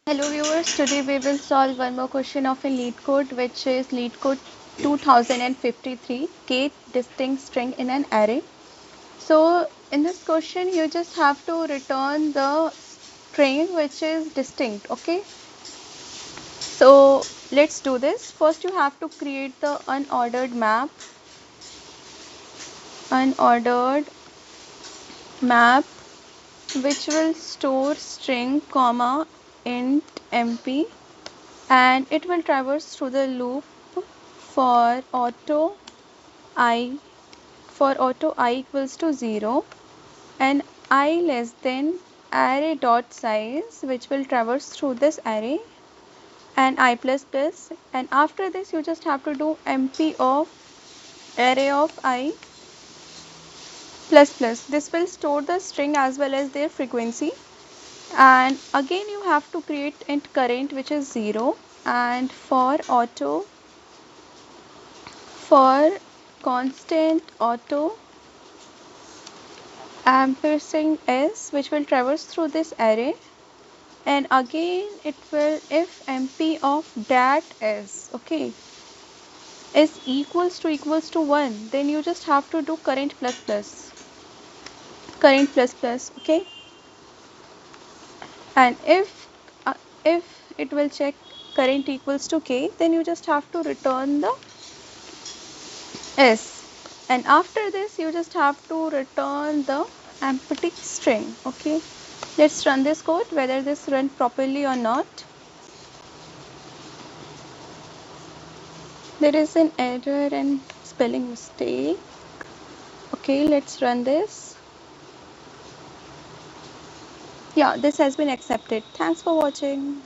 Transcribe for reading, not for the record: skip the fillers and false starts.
Hello viewers, today we will solve one more question of a LeetCode, which is LeetCode 2053, Kate distinct string in an array. So in this question you just have to return the string which is distinct. Okay, so let's do this. First you have to create the unordered map which will store string comma int mp, and it will traverse through the loop for auto I equals to 0 and I less than array dot size, which will traverse through this array, and I plus plus, and after this you just have to do mp of array of I plus plus. This will store the string as well as their frequency, and again you have to create int current which is 0, and for constant auto ampersand s, which will traverse through this array, and again it will if mp of dat s, okay, is equals to 1, then you just have to do current plus plus, okay, and if it will check current equals to k, then you just have to return the s, and after this you just have to return the empty string. Okay, let's run this code whether this run properly or not. There is an error and spelling mistake. Okay, let's run this. Yeah, this has been accepted. Thanks for watching.